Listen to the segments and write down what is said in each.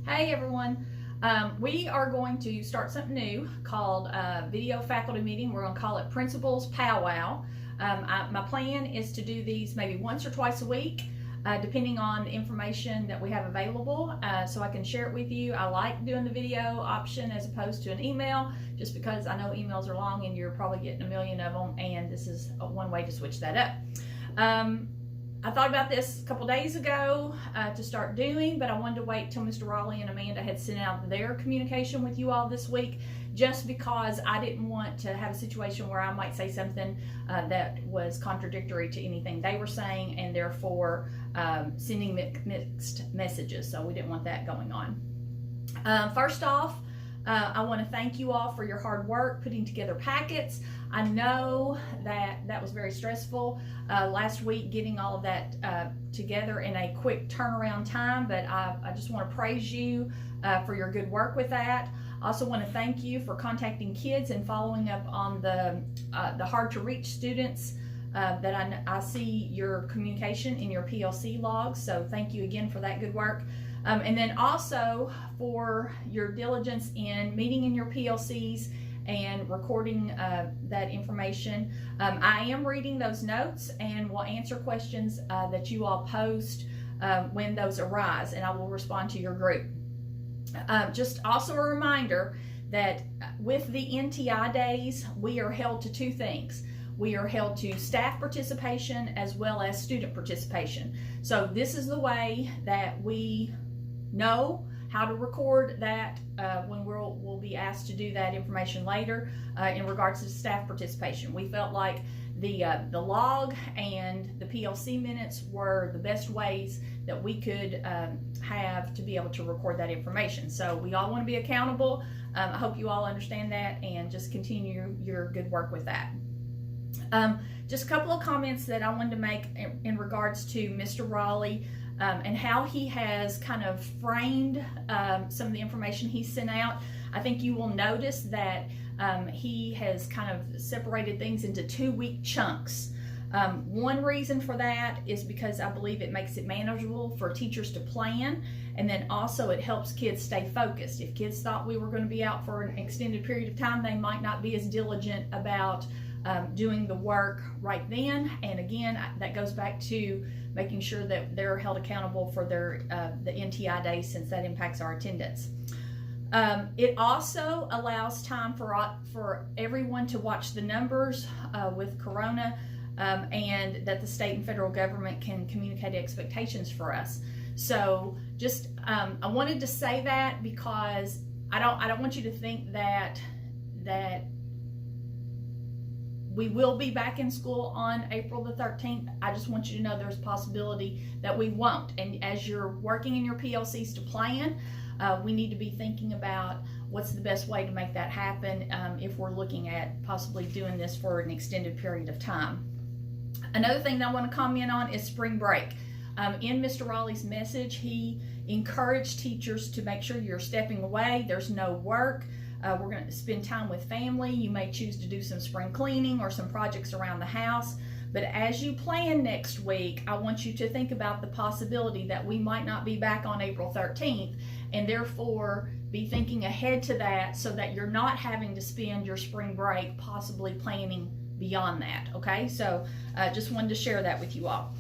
Hey everyone, we are going to start something new called Video Faculty Meeting. We're going to call it Principals Powwow. My plan is to do these maybe once or twice a week, depending on the information that we have available, so I can share it with you. I like doing the video option as opposed to an email, just because I know emails are long and you're probably getting a million of them, and this is one way to switch that up. I thought about this a couple days ago to start doing, but I wanted to wait till Mr. Raleigh and Amanda had sent out their communication with you all this week, just because I didn't want to have a situation where I might say something that was contradictory to anything they were saying, and therefore sending mixed messages. So we didn't want that going on. First off, I want to thank you all for your hard work putting together packets. I know that was very stressful last week, getting all of that together in a quick turnaround time, but I just want to praise you for your good work with that. I also want to thank you for contacting kids and following up on the hard to reach students that I see your communication in your PLC logs, so thank you again for that good work. And then also for your diligence in meeting in your PLCs and recording that information. I am reading those notes and will answer questions that you all post when those arise, and I will respond to your group. Just also a reminder that with the NTI days, we are held to two things. We are held to staff participation as well as student participation. So this is the way that we know how to record that when we'll be asked to do that information later in regards to staff participation. We felt like the log and the PLC minutes were the best ways that we could have to be able to record that information. So we all want to be accountable. I hope you all understand that and just continue your good work with that. Just a couple of comments that I wanted to make in regards to Mr. Raleigh and how he has kind of framed some of the information he sent out. I think you will notice that he has kind of separated things into 2-week chunks. One reason for that is because I believe it makes it manageable for teachers to plan, and then also it helps kids stay focused. If kids thought we were going to be out for an extended period of time, they might not be as diligent about doing the work right then. And again, that goes back to making sure that they're held accountable for their the NTI days, since that impacts our attendance. It also allows time for everyone to watch the numbers with Corona, and that the state and federal government can communicate expectations for us. So just I wanted to say that because I don't want you to think that we will be back in school on April the 13th. I just want you to know there's a possibility that we won't. And as you're working in your PLCs to plan, we need to be thinking about what's the best way to make that happen if we're looking at possibly doing this for an extended period of time. Another thing that I want to comment on is spring break. In Mr. Raleigh's message, he encouraged teachers to make sure you're stepping away. There's no work. We're going to spend time with family. You may choose to do some spring cleaning or some projects around the house. But as you plan next week, I want you to think about the possibility that we might not be back on April 13th, and therefore be thinking ahead to that so that you're not having to spend your spring break possibly planning beyond that. Okay, so just wanted to share that with you all.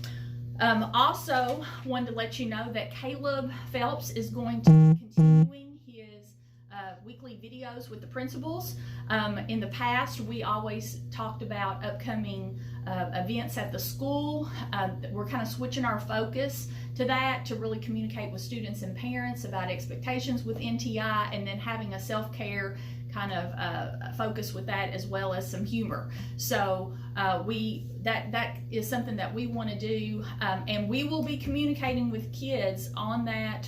Also wanted to let you know that Caleb Phelps is going to be continuing weekly videos with the principals. In the past, we always talked about upcoming events at the school. We're kind of switching our focus to that to really communicate with students and parents about expectations with NTI, and then having a self-care kind of focus with that, as well as some humor. So that is something that we want to do, and we will be communicating with kids on that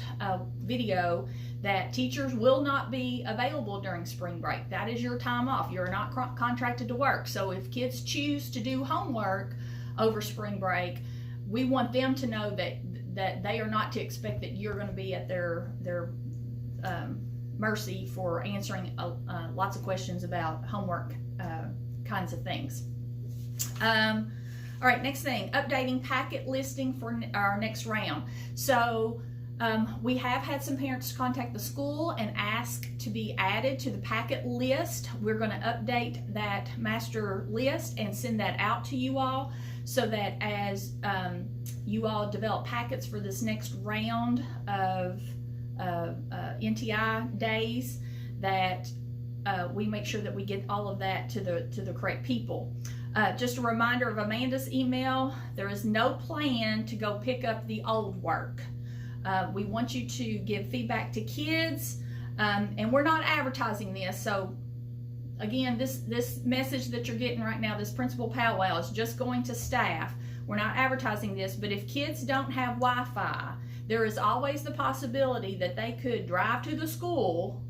video that teachers will not be available during spring break. That is your time off. You're not contracted to work. So if kids choose to do homework over spring break, we want them to know that they are not to expect that you're going to be at their mercy for answering lots of questions about homework kinds of things. All right, next thing, updating packet listing for our next round. So We have had some parents contact the school and ask to be added to the packet list. We're going to update that master list and send that out to you all, so that as you all develop packets for this next round of NTI days, that we make sure that we get all of that to the correct people. Just a reminder of Amanda's email: there is no plan to go pick up the old work. We want you to give feedback to kids, and we're not advertising this. So again, this message that you're getting right now, this principal powwow, is just going to staff. We're not advertising this, but if kids don't have Wi-Fi, there is always the possibility that they could drive to the school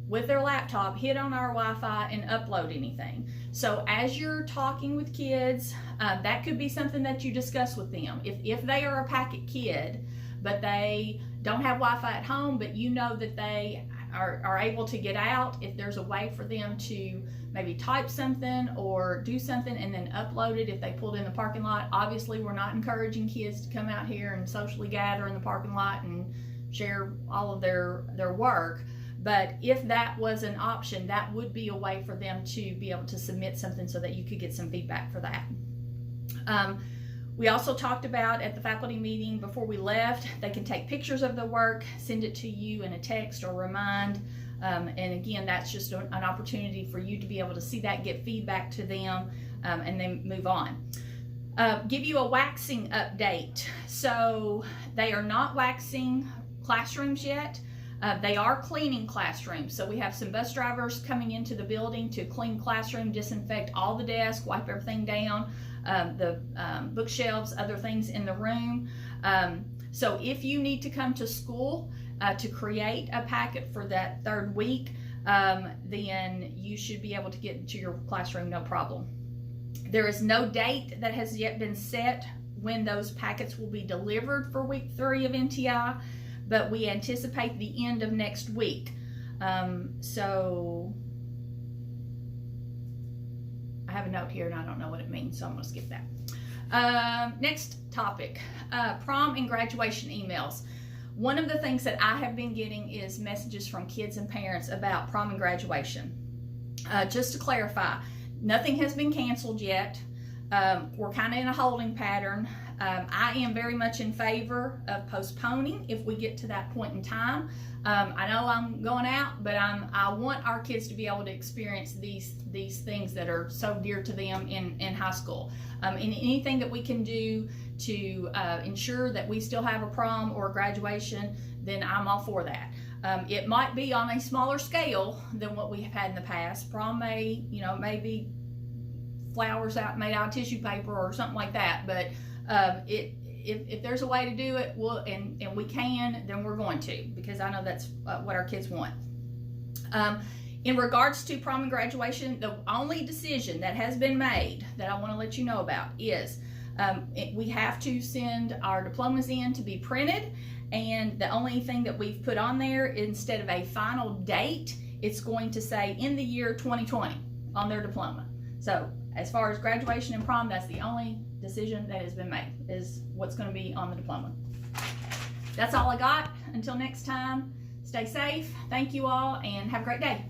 with their laptop, hit on our Wi-Fi, and upload anything. So as you're talking with kids, that could be something that you discuss with them. If they are a packet kid, but they don't have Wi-Fi at home, but you know that they are able to get out, if there's a way for them to maybe type something or do something and then upload it if they pulled in the parking lot. Obviously, we're not encouraging kids to come out here and socially gather in the parking lot and share all of their work. But if that was an option, that would be a way for them to be able to submit something so that you could get some feedback for that. We also talked about at the faculty meeting before we left, they can take pictures of the work, send it to you in a text or remind. And again, that's just an opportunity for you to be able to see that, get feedback to them, and then move on. Give you a waxing update. So they are not waxing classrooms yet. They are cleaning classrooms. So we have some bus drivers coming into the building to clean classroom, disinfect all the desks, wipe everything down, the bookshelves, other things in the room. So if you need to come to school to create a packet for that third week, then you should be able to get into your classroom, no problem. There is no date that has yet been set when those packets will be delivered for week 3 of NTI, but we anticipate the end of next week. So I have a note here and I don't know what it means, so I'm going to skip that. Next topic, prom and graduation emails. One of the things that I have been getting is messages from kids and parents about prom and graduation. Just to clarify, nothing has been canceled yet. We're kind of in a holding pattern. I am very much in favor of postponing if we get to that point in time. I know I'm going out, but I want our kids to be able to experience these things that are so dear to them in high school. And anything that we can do to ensure that we still have a prom or a graduation, then I'm all for that. It might be on a smaller scale than what we have had in the past. Prom may be flowers made out of tissue paper or something like that, but if there's a way to do it, and we can, then we're going to, because I know that's what our kids want. In regards to prom and graduation, the only decision that has been made that I want to let you know about is we have to send our diplomas in to be printed, and the only thing that we've put on there, instead of a final date, it's going to say in the year 2020 on their diploma. So as far as graduation and prom, that's the only decision that has been made, is what's going to be on the diploma. That's all I got. Until next time, stay safe. Thank you all, and have a great day.